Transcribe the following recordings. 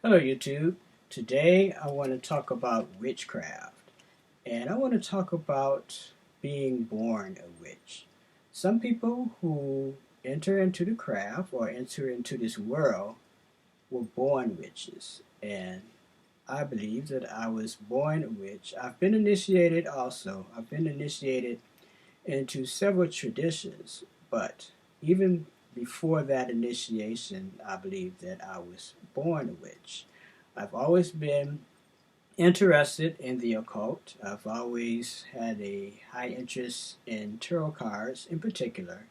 Hello YouTube. Today I want to talk about witchcraft and I want to talk about being born a witch. Some people who enter into the craft or enter into this world were born witches, and I believe that I was born a witch. I've been initiated also. I've been initiated into several traditions, but even before that initiation, I believe that I was born a witch. I've always been interested in the occult. I've always had a high interest in tarot cards in particular.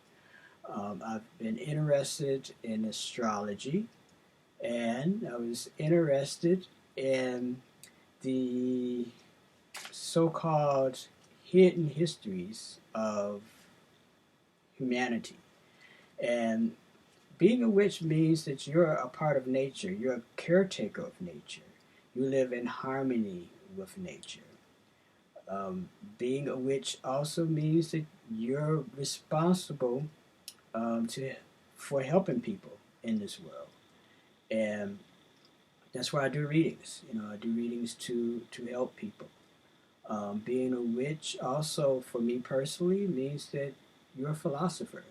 I've been interested in astrology, and I was interested in the so-called hidden histories of humanity. And being a witch means that you're a part of nature. You're a caretaker of nature. You live in harmony with nature. Being a witch also means that you're responsible to for helping people in this world, and that's why I do readings. I do readings to help people. Being a witch also, for me personally, means that you're a philosopher.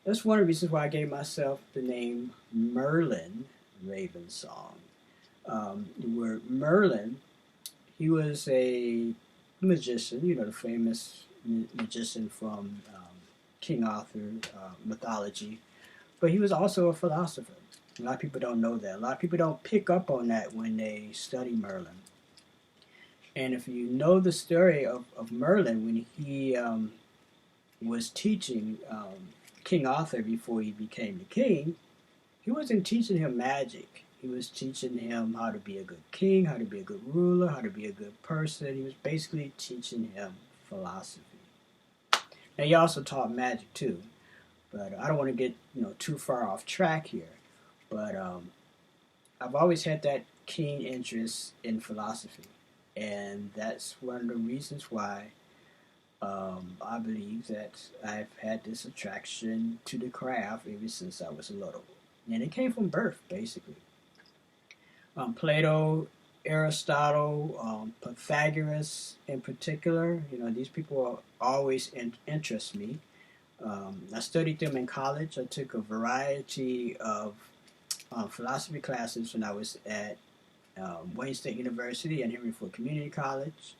That's one of the reasons why I gave myself the name Merlin Ravensong. The word Merlin, he was a magician, the famous magician from King Arthur mythology, but he was also a philosopher. A lot of people don't know that. A lot of people don't pick up on that when they study Merlin. And if you know the story of Merlin, when he was teaching King Arthur before he became the king, he wasn't teaching him magic. He was teaching him how to be a good king, how to be a good ruler, how to be a good person. He was basically teaching him philosophy. Now, he also taught magic too, but I don't want to get too far off track here. But I've always had that keen interest in philosophy, and that's one of the reasons why I believe that I've had this attraction to the craft ever since I was little. And it came from birth, basically. Plato, Aristotle, Pythagoras in particular, these people always interest me. I studied them in college. I took a variety of philosophy classes when I was at Wayne State University and Henry Ford Community College.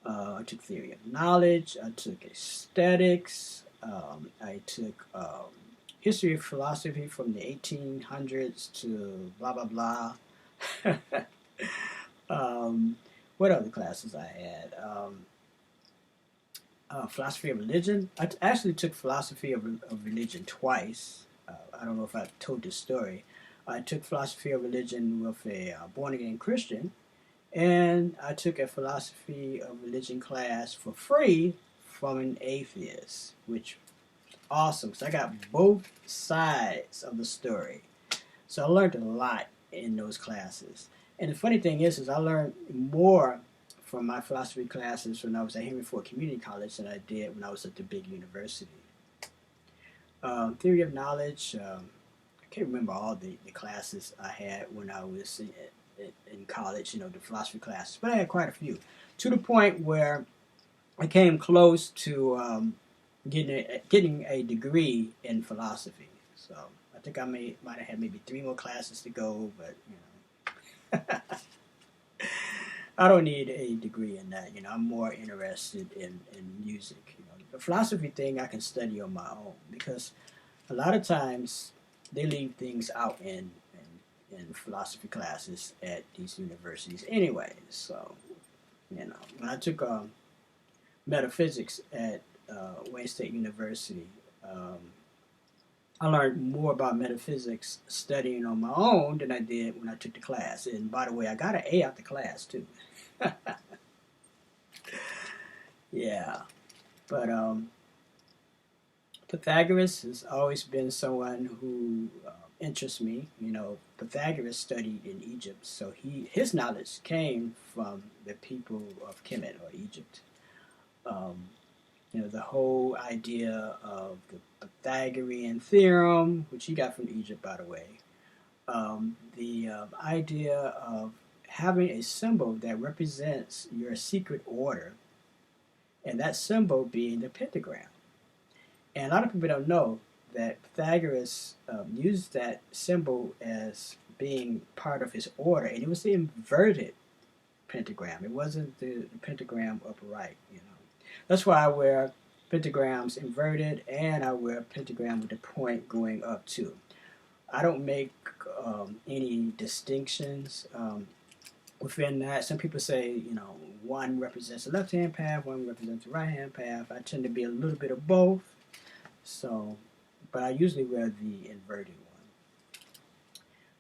I took theory of knowledge. I took aesthetics. I took history of philosophy from the 1800s to blah blah blah. What other classes I had? Philosophy of religion. I actually took philosophy of religion twice. I don't know if I told this story. I took philosophy of religion with a born again Christian, and I took a philosophy of religion class for free from an atheist, which was awesome. So I got both sides of the story. So I learned a lot in those classes. And the funny thing is I learned more from my philosophy classes when I was at Henry Ford Community College than I did when I was at the big university. Theory of knowledge, I can't remember all the classes I had when I was in college, the philosophy classes, but I had quite a few, to the point where I came close to getting a degree in philosophy. So I think I might have had maybe 3 more classes to go, but I don't need a degree in that. I'm more interested in music. The philosophy thing I can study on my own, because a lot of times they leave things out in philosophy classes at these universities anyway. So, when I took metaphysics at Wayne State University, I learned more about metaphysics studying on my own than I did when I took the class. And by the way, I got an A out the class too. Yeah, but Pythagoras has always been someone who interests me. Pythagoras studied in Egypt, so his knowledge came from the people of Kemet or Egypt. Um, the whole idea of the Pythagorean theorem, which he got from Egypt, by the way, the idea of having a symbol that represents your secret order, and that symbol being the pentagram. And a lot of people don't know that Pythagoras used that symbol as being part of his order, and it was the inverted pentagram. It wasn't the pentagram upright. That's why I wear pentagrams inverted, and I wear a pentagram with the point going up too. I don't make any distinctions within that. Some people say, one represents the left-hand path, one represents the right-hand path. I tend to be a little bit of both. So, but I usually wear the inverted one.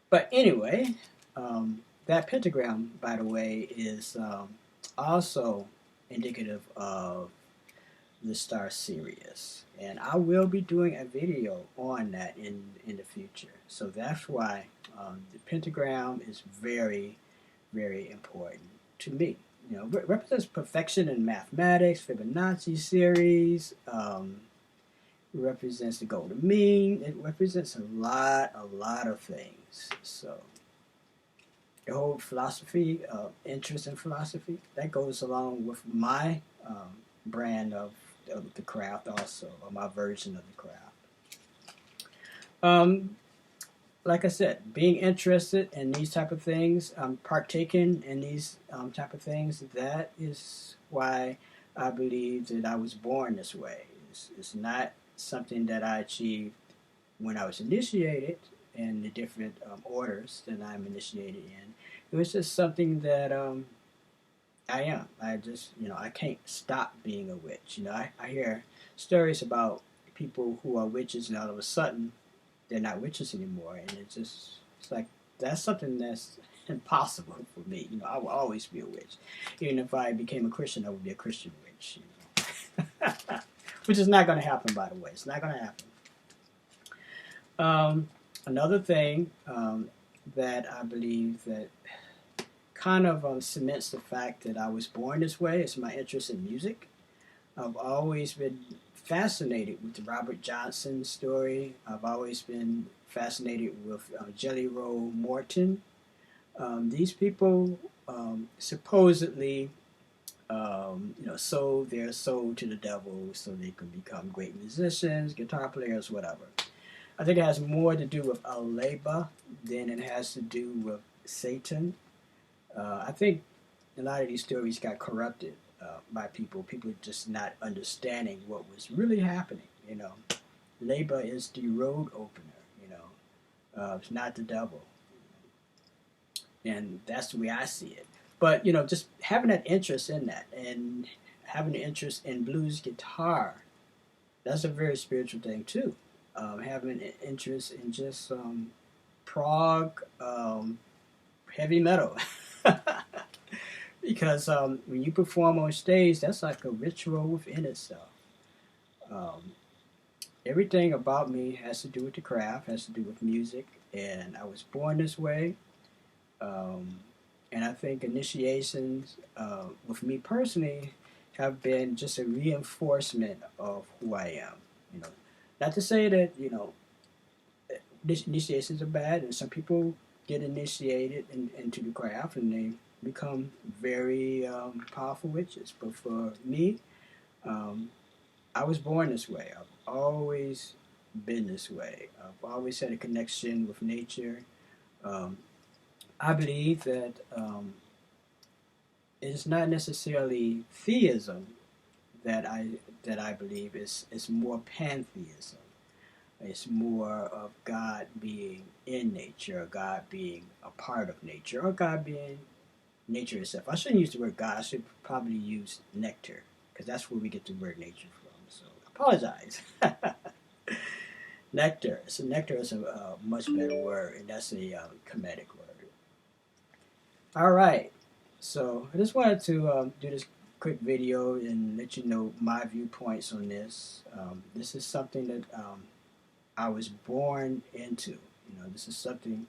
But anyway, that pentagram, by the way, is also indicative of the star Sirius, and I will be doing a video on that in the future. So that's why the pentagram is very, very important to me. It represents perfection in mathematics, Fibonacci series. Represents the golden mean. It represents a lot of things. So the whole philosophy, interest in philosophy, that goes along with my brand of the craft also, or my version of the craft. Like I said, being interested in these type of things, partaking in these type of things, that is why I believe that I was born this way. It's not something that I achieved when I was initiated in the different orders that I'm initiated in. It was just something that I am. I just, I can't stop being a witch. I hear stories about people who are witches and all of a sudden they're not witches anymore. And it's like, that's something that's impossible for me. I will always be a witch. Even if I became a Christian, I would be a Christian witch. Which is not going to happen, by the way. It's not going to happen. Another thing that I believe that kind of cements the fact that I was born this way is my interest in music. I've always been fascinated with the Robert Johnson story. I've always been fascinated with Jelly Roll Morton. These people supposedly sold their soul to the devil so they could become great musicians, guitar players, whatever. I think it has more to do with Aleba than it has to do with Satan. I think a lot of these stories got corrupted by people just not understanding what was really happening. Leba is the road opener. It's not the devil, and that's the way I see it. But just having that interest in that, and having an interest in blues guitar, that's a very spiritual thing too. Having an interest in just prog heavy metal. Because when you perform on stage, that's like a ritual within itself. Everything about me has to do with the craft, has to do with music, and I was born this way. And I think initiations, with me personally, have been just a reinforcement of who I am. Not to say that initiations are bad, and some people get initiated into the craft and they become very powerful witches. But for me, I was born this way. I've always been this way. I've always had a connection with nature. I believe that it's not necessarily theism that I believe. It's more pantheism. It's more of God being in nature, or God being a part of nature, or God being nature itself. I shouldn't use the word God. I should probably use nectar, because that's where we get the word nature from. So I apologize. Nectar. So nectar is a much better word, and that's a Kemetic word. All right. So I just wanted to do this quick video and let you know my viewpoints on this. This is something that I was born into. This is something.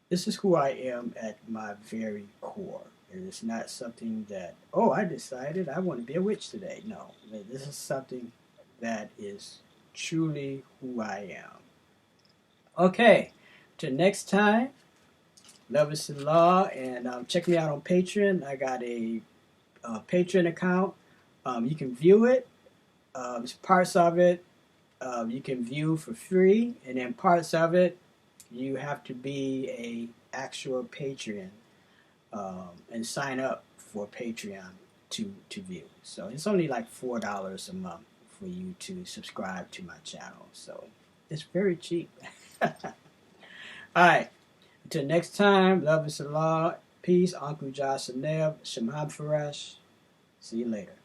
This is who I am at my very core. It's not something that, I decided I want to be a witch today. No, this is something that is truly who I am. Okay, till next time, love is the law, and check me out on Patreon. I got a Patreon account. You can view it. Parts of it you can view for free, and then parts of it you have to be a actual Patreon and sign up for Patreon to view. So it's only like $4 a month for you to subscribe to my channel. So it's very cheap. All right. Until next time, love is the law. Peace. Uncle Josh and Nev. Shemab Faresh. See you later.